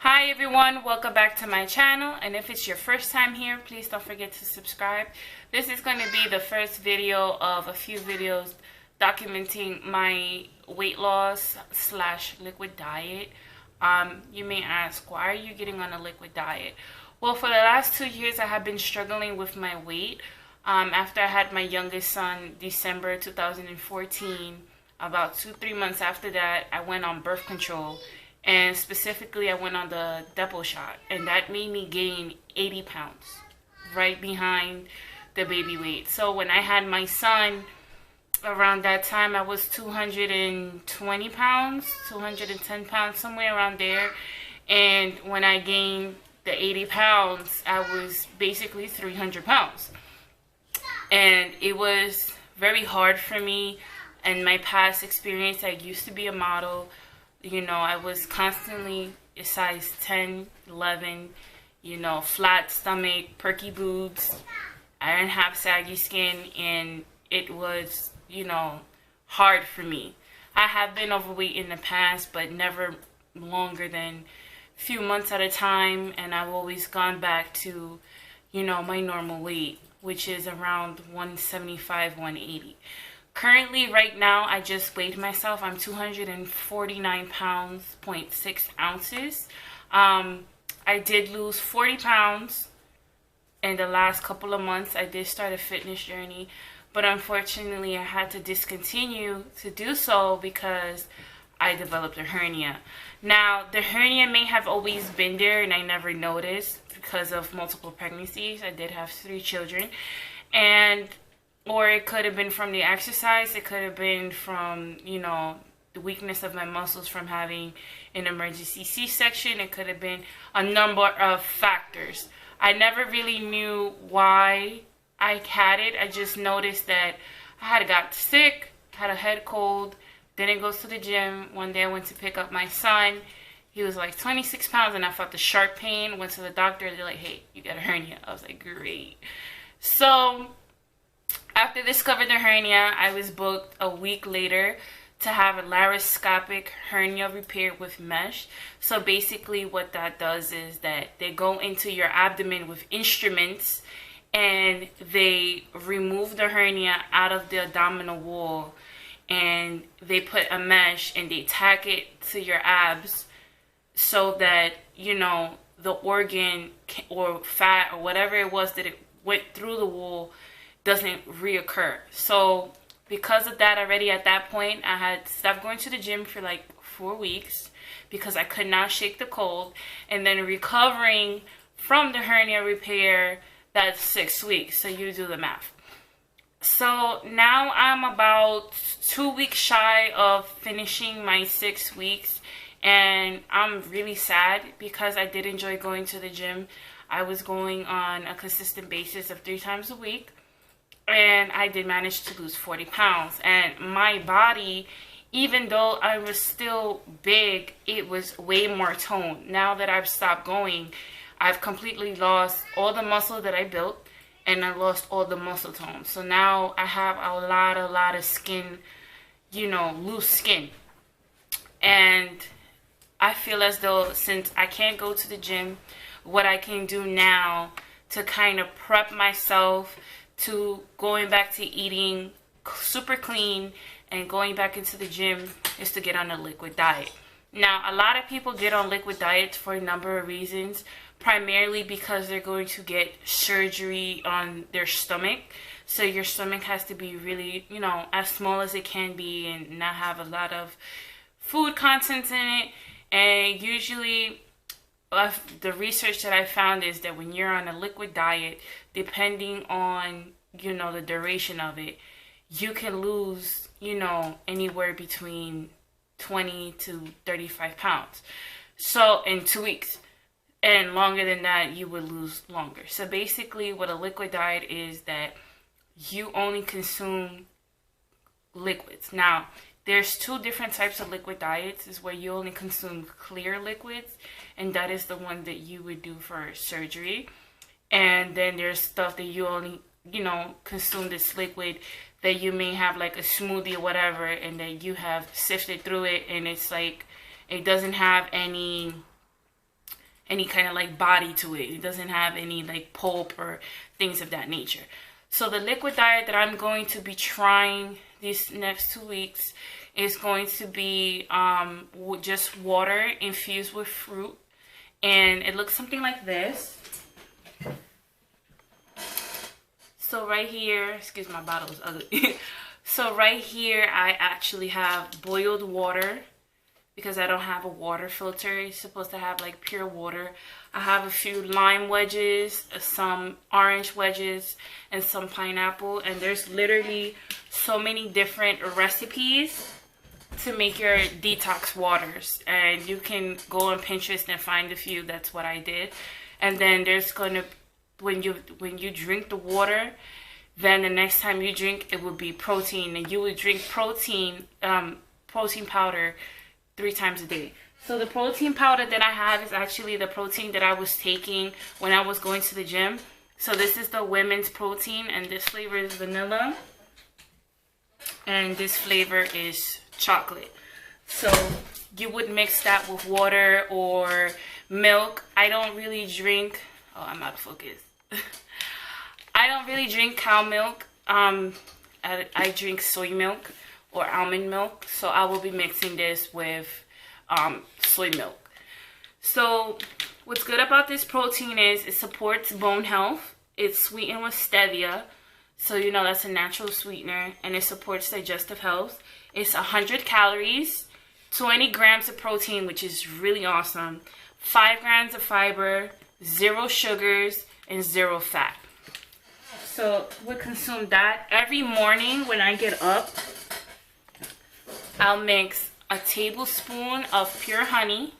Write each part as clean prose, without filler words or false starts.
Hi everyone, welcome back to my channel, and if it's your first time here, please don't forget to subscribe. This is going to be the first video of a few videos documenting my weight loss slash liquid diet. You may ask, why are you getting on a liquid diet? Well, for the last 2 years I have been struggling with my weight. After I had my youngest son, December 2014, about 2-3 months after that, I went on birth control. And specifically, I went on the Depo shot, and that made me gain 80 pounds, right behind the baby weight. So when I had my son, around that time, I was 220 pounds, 210 pounds, somewhere around there. And when I gained the 80 pounds, I was basically 300 pounds. And it was very hard for me. In my past experience, I used to be a model. You know, I was constantly a size 10, 11, flat stomach, perky boobs. I didn't have saggy skin, and it was, hard for me. I have been overweight in the past, but never longer than a few months at a time, and I've always gone back to, my normal weight, which is around 175, 180. Currently, right now, I just weighed myself. I'm 249 pounds, 0.6 ounces. I did lose 40 pounds in the last couple of months. I did start a fitness journey, but unfortunately, I had to discontinue to do so because I developed a hernia. Now, the hernia may have always been there, and I never noticed because of multiple pregnancies. I did have 3 children, or it could have been from the exercise. It could have been from, the weakness of my muscles from having an emergency C-section. It could have been a number of factors. I never really knew why I had it. I just noticed that I had got sick, had a head cold, didn't go to the gym. One day I went to pick up my son. He was like 26 pounds and I felt the sharp pain. Went to the doctor. They're like, hey, you got a hernia. I was like, great. So after discovering the hernia, I was booked a week later to have a laparoscopic hernia repair with mesh. So basically what that does is that they go into your abdomen with instruments and they remove the hernia out of the abdominal wall, and they put a mesh and they tack it to your abs so that, the organ or fat or whatever it was that it went through the wall doesn't reoccur. So because of that, already at that point, I had stopped going to the gym for like 4 weeks because I could not shake the cold. And then recovering from the hernia repair, that's 6 weeks. So you do the math. So now I'm about 2 weeks shy of finishing my 6 weeks. And I'm really sad because I did enjoy going to the gym. I was going on a consistent basis of 3 times a week. And I did manage to lose 40 pounds. And my body, even though I was still big, it was way more toned. Now that I've stopped going, I've completely lost all the muscle that I built, and I lost all the muscle tone. So now I have a lot of skin, loose skin. And I feel as though since I can't go to the gym, what I can do now to kind of prep myself to going back to eating super clean and going back into the gym is to get on a liquid diet. Now, a lot of people get on liquid diets for a number of reasons, primarily because they're going to get surgery on their stomach. So your stomach has to be really, as small as it can be and not have a lot of food content in it. And usually the research that I found is that when you're on a liquid diet, depending on, the duration of it, you can lose, anywhere between 20 to 35 pounds. So in 2 weeks. And longer than that, you would lose longer. So basically what a liquid diet is that you only consume liquids. Now, there's 2 different types of liquid diets. Is where you only consume clear liquids, and that is the one that you would do for surgery. And then there's stuff that you only, consume this liquid that you may have like a smoothie or whatever, and that you have sifted through it, and it's like it doesn't have any any kind of like body to it. It doesn't have any like pulp or things of that nature. So the liquid diet that I'm going to be trying these next 2 weeks is going to be just water infused with fruit, and it looks something like this. So right here, excuse my bottle is ugly. So right here I actually have boiled water, because I don't have a water filter. It's supposed to have like pure water. I have a few lime wedges, some orange wedges, and some pineapple. And there's literally so many different recipes to make your detox waters. And you can go on Pinterest and find a few. That's what I did. And then there's gonna, when you drink the water, then the next time you drink, it would be protein. And you would drink protein powder 3 times a day. So the protein powder that I have is actually the protein that I was taking when I was going to the gym. So this is the women's protein, and this flavor is vanilla, and this flavor is chocolate. So you would mix that with water or milk. I don't really drink, oh, I'm out of focus. I don't really drink cow milk. I drink soy milk or almond milk. So I will be mixing this with soy milk. So what's good about this protein is it supports bone health. It's sweetened with stevia, so you know that's a natural sweetener, and it supports digestive health. It's 100 calories, 20 grams of protein, which is really awesome, 5 grams of fiber, 0 sugars, and 0 fat. So we consume that every morning when I get up. I'll mix a tablespoon of pure honey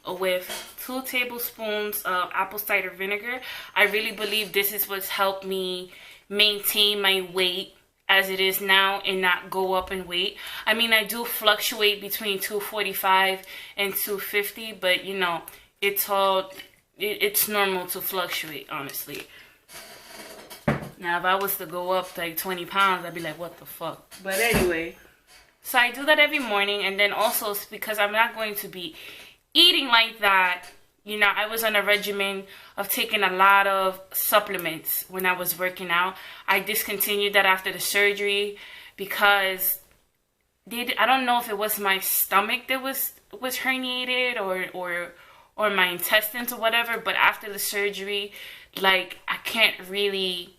with 2 tablespoons of apple cider vinegar. I really believe this is what's helped me maintain my weight as it is now and not go up in weight. I mean, I do fluctuate between 245 and 250, but you know, it's normal to fluctuate, honestly. Now, if I was to go up like 20 pounds, I'd be like, what the fuck? But anyway, so I do that every morning. And then also, because I'm not going to be eating like that, you know, I was on a regimen of taking a lot of supplements when I was working out. I discontinued that after the surgery because I don't know if it was my stomach that was herniated or my intestines or whatever, but after the surgery, like, I can't really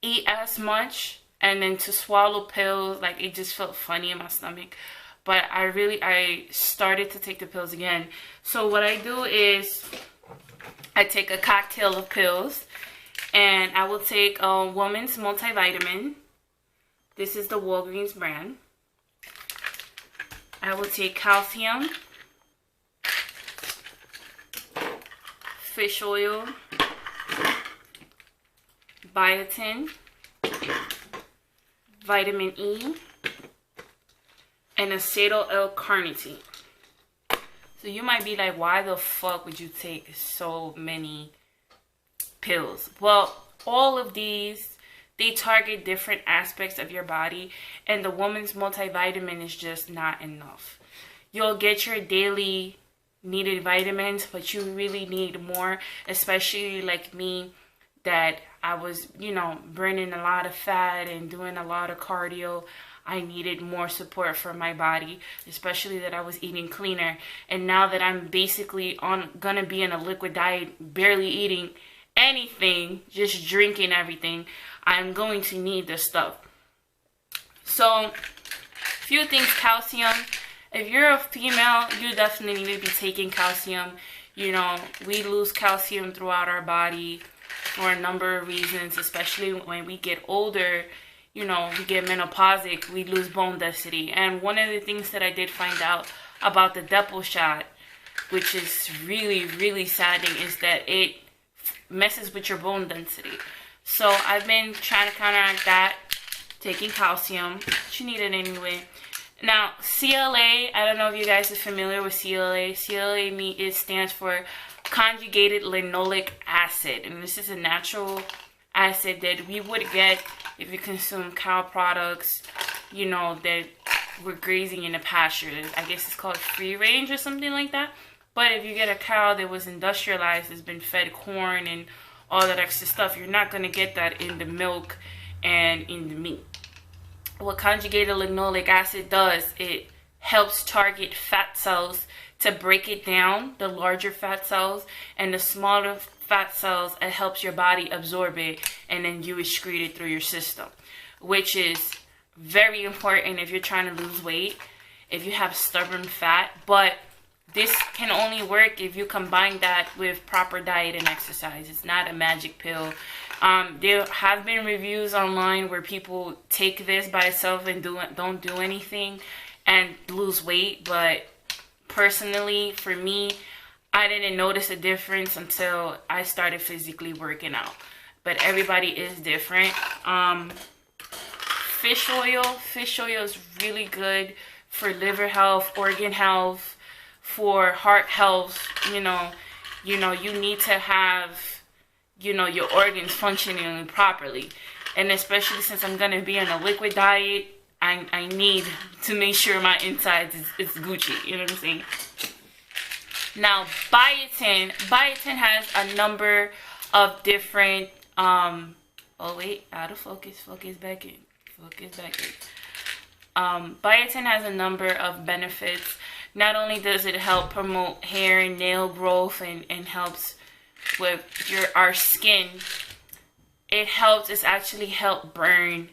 eat as much, and then to swallow pills, like, it just felt funny in my stomach. But I started to take the pills again. So what I do is I take a cocktail of pills, and I will take a woman's multivitamin. This is the Walgreens brand. I will take calcium, fish oil, biotin, vitamin E, and acetyl L-carnitine. So you might be like, why the fuck would you take so many pills? Well, all of these, they target different aspects of your body, and the woman's multivitamin is just not enough. You'll get your daily needed vitamins, but you really need more, especially like me, that I was, you know, burning a lot of fat and doing a lot of cardio. I needed more support for my body, especially that I was eating cleaner. And now that I'm basically gonna be in a liquid diet, barely eating anything, just drinking everything, I'm going to need this stuff. So, few things. Calcium. If you're a female, you definitely need to be taking calcium. You know, we lose calcium throughout our body for a number of reasons, especially when we get older. You know, we get menopausic, we lose bone density. And one of the things that I did find out about the Depo shot, which is really, really saddening, is that it messes with your bone density. So I've been trying to counteract that, taking calcium, but you need it anyway. Now, CLA, I don't know if you guys are familiar with CLA. CLA it stands for conjugated linoleic acid, and this is a natural acid that we would get if you consume cow products, you know, that we're grazing in the pasture. I guess it's called free range or something like that. But if you get a cow that was industrialized, has been fed corn and all that extra stuff, you're not going to get that in the milk and in the meat. What conjugated linoleic acid does, it helps target fat cells to break it down, the larger fat cells, and the smaller fat cells, it helps your body absorb it, and then you excrete it through your system, which is very important if you're trying to lose weight, if you have stubborn fat. But this can only work if you combine that with proper diet and exercise. It's not a magic pill. There have been reviews online where people take this by itself and don't do anything and lose weight, but personally, for me, I didn't notice a difference until I started physically working out. But everybody is different. Fish oil is really good for liver health, organ health, for heart health. You need to have, your organs functioning properly. And especially since I'm going to be on a liquid diet, I need to make sure my insides is Gucci. You know what I'm saying? Now, biotin has a number of different, out of focus, focus back in. Biotin has a number of benefits. Not only does it help promote hair and nail growth and helps with our skin, it's actually help burn,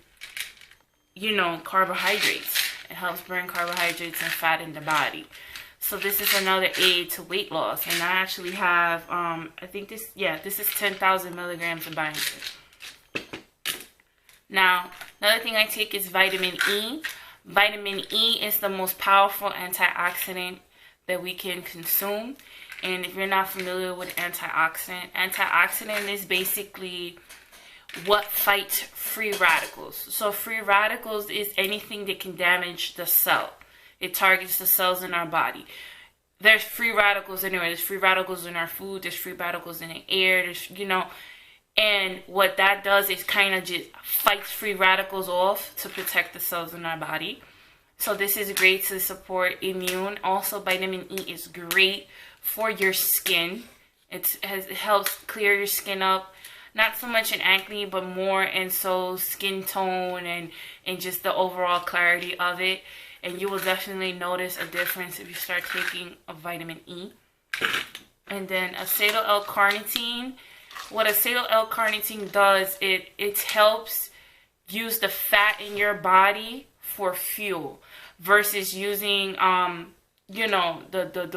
carbohydrates. It helps burn carbohydrates and fat in the body. So this is another aid to weight loss. And I actually have, this is 10,000 milligrams of biotin. Now, another thing I take is vitamin E. Vitamin E is the most powerful antioxidant that we can consume. And if you're not familiar with antioxidant is basically what fights free radicals. So free radicals is anything that can damage the cell. It targets the cells in our body. There's free radicals anywhere. There's free radicals in our food. There's free radicals in the air. And what that does is kind of just fights free radicals off to protect the cells in our body. So this is great to support immune. Also, vitamin E is great for your skin. It helps clear your skin up. Not so much in acne, but more in skin tone and just the overall clarity of it. And you will definitely notice a difference if you start taking a vitamin E. And then acetyl L-carnitine. What acetyl L-carnitine does, it helps use the fat in your body for fuel versus using the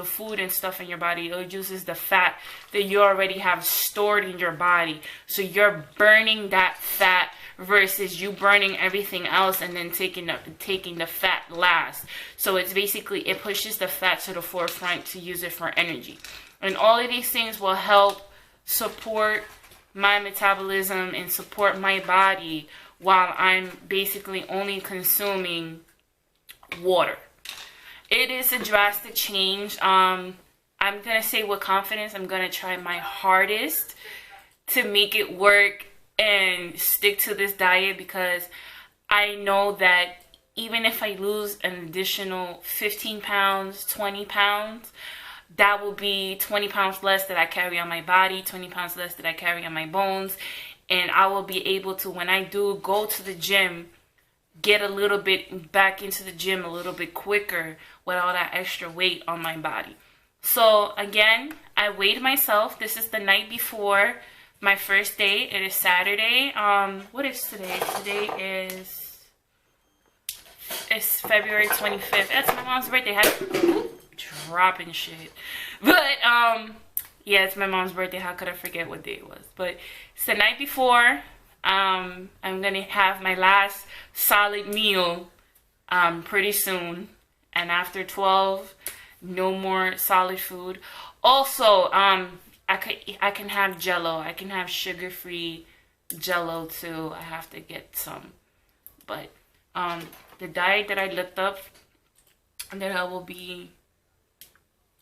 food and stuff in your body. It uses the fat that you already have stored in your body. So you're burning that fat versus you burning everything else and then taking the fat last. So it's basically, it pushes the fat to the forefront to use it for energy. And all of these things will help support my metabolism and support my body while I'm basically only consuming water. It is a drastic change. I'm going to say with confidence, I'm going to try my hardest to make it work and stick to this diet, because I know that even if I lose an additional 15 pounds, 20 pounds, that will be 20 pounds less that I carry on my body, 20 pounds less that I carry on my bones. And I will be able to, when I do go to the gym, get a little bit back into the gym a little bit quicker with all that extra weight on my body. So again, I weighed myself. This is the night before my first day. It is Saturday. What is today? Today it's February 25th. That's my mom's birthday. Dropping shit. But yeah, it's my mom's birthday. How could I forget what day it was? But it's the night before. I'm gonna have my last solid meal pretty soon, and after 12, no more solid food. Also, I can have Jello. I can have sugar-free Jello too. I have to get some. But the diet that I looked up that I will be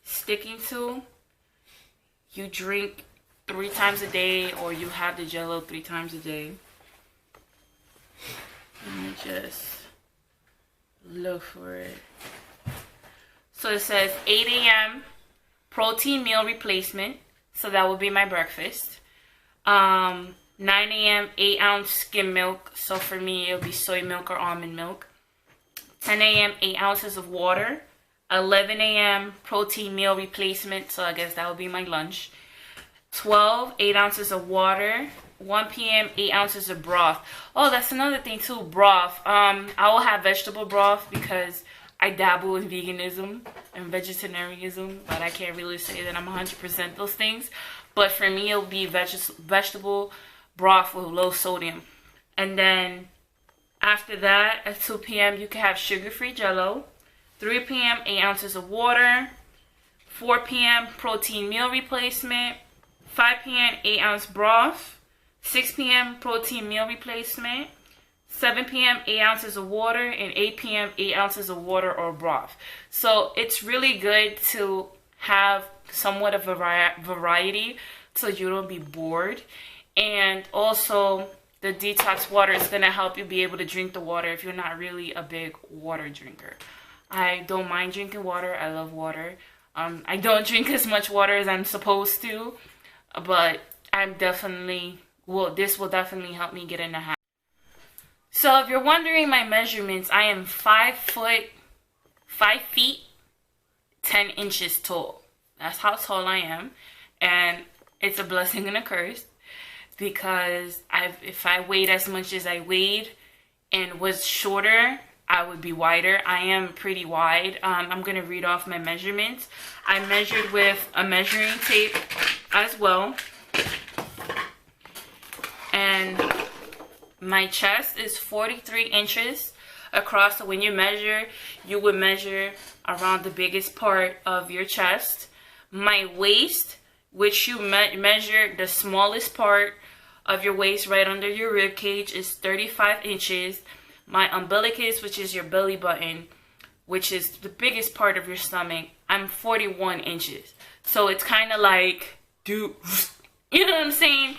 sticking to, you drink 3 times a day, or you have the Jello 3 times a day. Let me just look for it. So it says 8 a.m. protein meal replacement. So that would be my breakfast. 9 a.m. 8-ounce skim milk. So for me, it'll be soy milk or almond milk. 10 a.m. 8 ounces of water. 11 a.m. protein meal replacement. So I guess that would be my lunch. 12, 8 ounces of water. 1 p.m. 8 ounces of broth. Oh, that's another thing too, broth. I will have vegetable broth because I dabble in veganism and vegetarianism, but I can't really say that I'm 100% those things. But for me, it'll be vegetable broth with low sodium. And then after that, at 2 p.m., you can have sugar-free Jell-O. 3 p.m., 8 ounces of water. 4 p.m., protein meal replacement. 5 p.m., 8-ounce broth. 6 p.m. protein meal replacement. 7 p.m. 8 ounces of water, and 8 p.m. 8 ounces of water or broth. So it's really good to have somewhat of a variety so you don't be bored. And also the detox water is going to help you be able to drink the water if you're not really a big water drinker. I don't mind drinking water. I love water. I don't drink as much water as I'm supposed to, but I'm definitely, this will definitely help me get in the habit. So if you're wondering my measurements, I am 5 feet 10 inches tall. That's how tall I am, and it's a blessing and a curse because if I weighed as much as I weighed and was shorter, I would be wider. I am pretty wide. I'm gonna read off my measurements. I measured with a measuring tape as well, and my chest is 43 inches across. So when you measure, you would measure around the biggest part of your chest. My waist, which you measure the smallest part of your waist right under your rib cage, is 35 inches. My umbilicus, which is your belly button, which is the biggest part of your stomach, I'm 41 inches. So it's kind of like, dude, you know what I'm saying?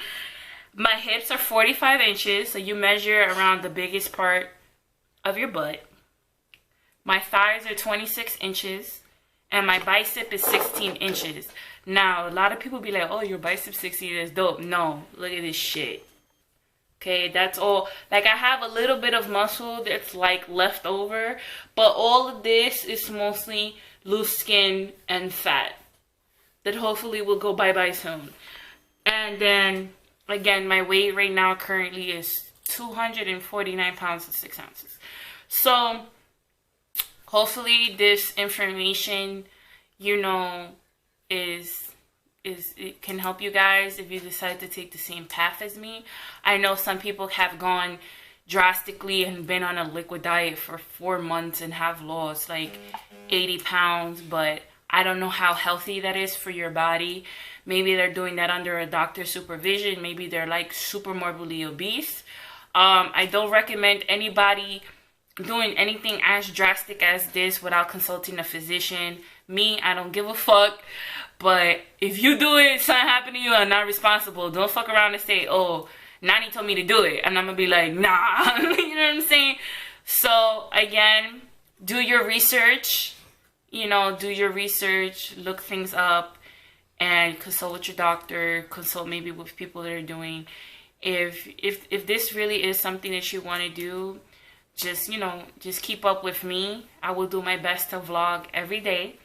My hips are 45 inches, so you measure around the biggest part of your butt. My thighs are 26 inches, and my bicep is 16 inches. Now, a lot of people be like, oh, your bicep's 16 is dope. No, look at this shit. Okay, that's all. Like, I have a little bit of muscle that's, like, left over, but all of this is mostly loose skin and fat that hopefully will go bye-bye soon. And then, again, my weight right now currently is 249 pounds and 6 ounces. So, hopefully this information, you know, it can help you guys if you decide to take the same path as me. I know some people have gone drastically and been on a liquid diet for 4 months and have lost like 80 pounds, but I don't know how healthy that is for your body. Maybe they're doing that under a doctor's supervision. Maybe they're like super morbidly obese. I don't recommend anybody doing anything as drastic as this without consulting a physician. Me, I don't give a fuck. But if you do it, something happened to you, I'm not responsible. Don't fuck around and say, oh, Nani told me to do it. And I'm going to be like, nah. You know what I'm saying? So, again, do your research. You know, do your research. Look things up. And consult with your doctor. Consult maybe with people that are doing. If this really is something that you want to do, just, you know, just keep up with me. I will do my best to vlog every day.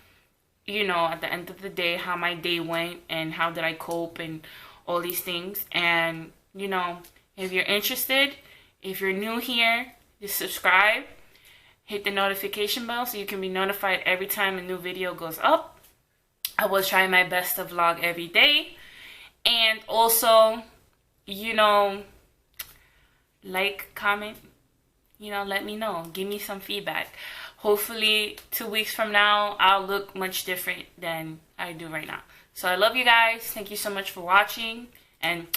You know, at the end of the day, how my day went and how did I cope and all these things. And, you know, if you're interested, if you're new here, just subscribe. Hit the notification bell so you can be notified every time a new video goes up. I will try my best to vlog every day. And also, you know, like, comment, you know, let me know. Give me some feedback. Hopefully 2 weeks from now, I'll look much different than I do right now. So I love you guys. Thank you so much for watching. And